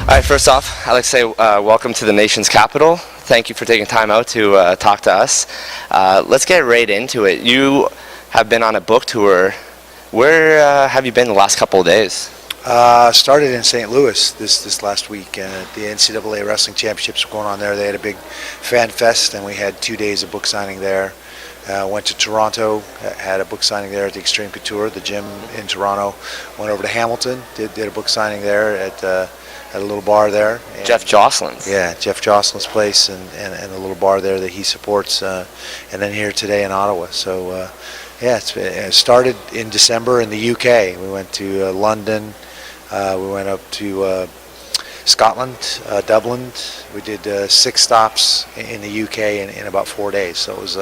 All right, first off, I'd like to say welcome to the nation's capital. Thank you for taking time out to talk to us. Let's get right into it. You have been on a book tour. Where have you been the last couple of days? Started in St. Louis this last week. The NCAA Wrestling Championships were going on there. They had a big fan fest, and we had 2 days of book signing there. Went to Toronto, had a book signing there at the Extreme Couture, the gym in Toronto. Went over to Hamilton, did a book signing there at a little bar there. And Jeff Jocelyn's. Yeah, Jeff Jocelyn's place and a little bar there that he supports. And then here today in Ottawa. So, yeah, it started in December in the UK. We went to London. We went up to Scotland, Dublin. We did 6 stops in the UK in about 4 days. So it was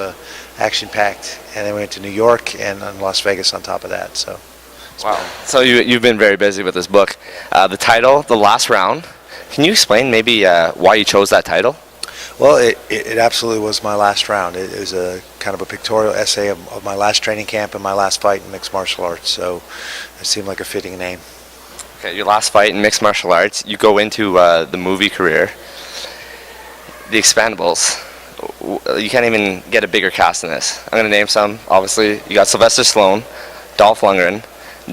action-packed. And then we went to New York and Las Vegas on top of that. So. Wow. So you've been very busy with this book. The title, The Last Round. Can you explain maybe why you chose that title? Well, it absolutely was my last round. It was a kind of a pictorial essay of my last training camp and my last fight in mixed martial arts. So it seemed like a fitting name. Okay, your last fight in mixed martial arts. You go into the movie career. The Expendables. You can't even get a bigger cast than this. I'm going to name some. Obviously, you got Sylvester Stallone, Dolph Lundgren,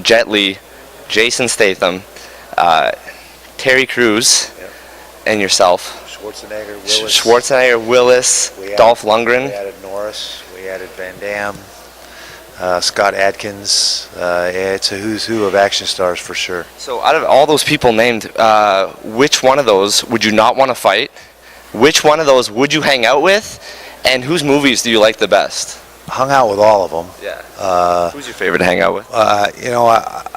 Jet Li, Jason Statham, Terry Crews, yep, and yourself. Schwarzenegger, Willis, Dolph Lundgren. We added Norris. We added Van Damme, Scott Adkins. Yeah, it's a who's who of action stars for sure. So out of all those people named, which one of those would you not want to fight? Which one of those would you hang out with? And whose movies do you like the best? Hung out with all of them. Yeah. Who's your favorite to hang out with?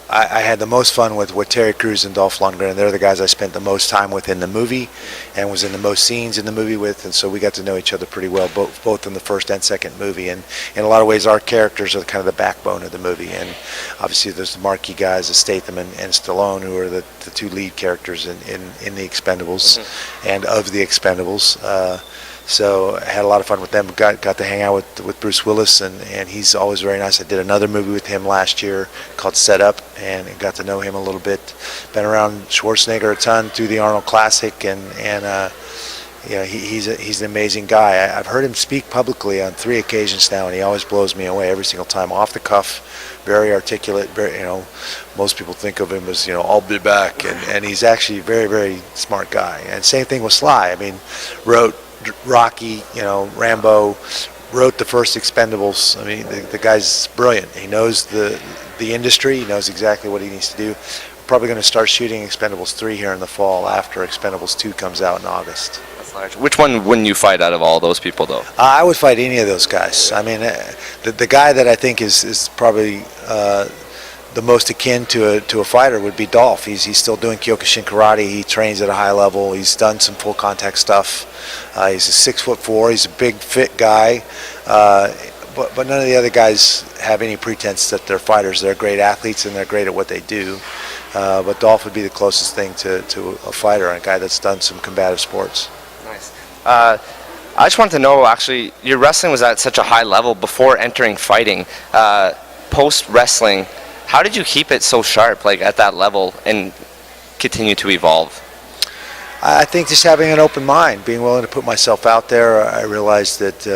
I had the most fun with Terry Crews and Dolph Lundgren. They're the guys I spent the most time with in the movie and was in the most scenes in the movie with, and so we got to know each other pretty well, both in the first and second movie. And in a lot of ways, our characters are kind of the backbone of the movie. And obviously, there's the marquee guys, Statham and Stallone, who are the 2 lead characters in the Expendables, and of the Expendables. So I had a lot of fun with them. Got to hang out with Bruce Willis, and he's always very nice. I did another movie with him last year called Set Up, and got to know him a little bit. Been around Schwarzenegger a ton through the Arnold Classic, and yeah, he's an amazing guy. I've heard him speak publicly on 3 occasions now, and he always blows me away every single time. Off the cuff, very articulate. Very, most people think of him as I'll be back, and he's actually a very, very smart guy. And same thing with Sly. I mean, wrote Rocky, Rambo, wrote the first Expendables. I mean, the guy's brilliant. He knows the industry. He knows exactly what he needs to do. We're probably going to start shooting Expendables 3 here in the fall after Expendables 2 comes out in August. That's large. Which one wouldn't you fight out of all those people, though? I would fight any of those guys. I mean, the guy that I think is probably the most akin to a fighter would be Dolph. He's still doing Kyokushin karate. He trains at a high level. He's done some full contact stuff. He's a 6'4". He's a big, fit guy. But none of the other guys have any pretense that they're fighters. They're great athletes and they're great at what they do. But Dolph would be the closest thing to a fighter, a guy that's done some combative sports. Nice. I just wanted to know, actually, your wrestling was at such a high level before entering fighting. Post-wrestling, how did you keep it so sharp, like at that level, and continue to evolve? I think just having an open mind, being willing to put myself out there. I realized that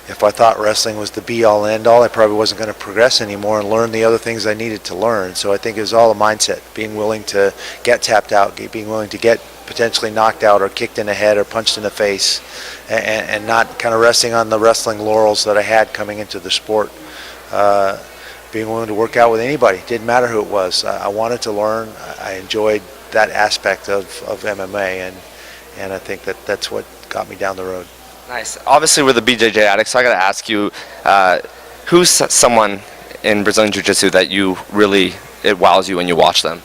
if I thought wrestling was the be-all, end-all, I probably wasn't going to progress anymore and learn the other things I needed to learn. So I think it was all a mindset, being willing to get tapped out, being willing to get potentially knocked out or kicked in the head or punched in the face, and not kind of resting on the wrestling laurels that I had coming into the sport. Being willing to work out with anybody. Didn't matter who it was. I wanted to learn. I enjoyed that aspect of MMA, and I think that's what got me down the road. Nice. Obviously, we're the BJJ addicts, so I got to ask you, who's someone in Brazilian Jiu-Jitsu that it wows you when you watch them?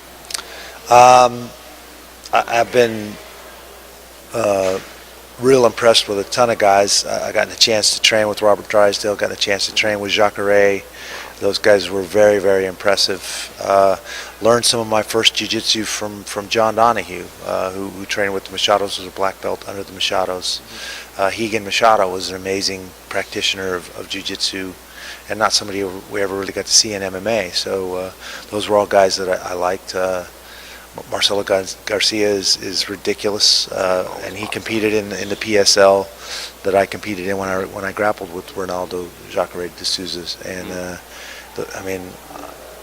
I've been real impressed with a ton of guys. I got the chance to train with Robert Drysdale, got the chance to train with Jacare. Those guys were very, very impressive. Learned some of my first jiu-jitsu from John Donahue, who trained with the Machados, was a black belt under the Machados. Higan Machado was an amazing practitioner of jiu-jitsu, and not somebody we ever really got to see in MMA. So those were all guys that I liked. Marcelo Garcia is ridiculous, and he competed in the PSL that I competed in when I grappled with Ronaldo Jacare de Souza's. And I mean,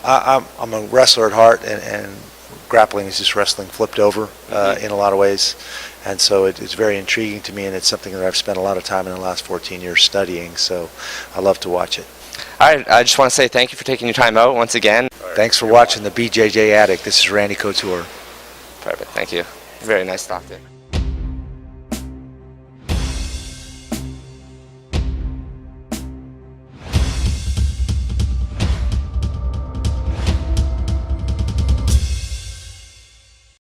I'm a wrestler at heart, and grappling is just wrestling flipped over in a lot of ways. And so it's very intriguing to me, and it's something that I've spent a lot of time in the last 14 years studying. So I love to watch it. All right, I just want to say thank you for taking your time out once again. Thanks for watching the BJJ Addict. This is Randy Couture. Perfect, thank you. Very nice to talk to you.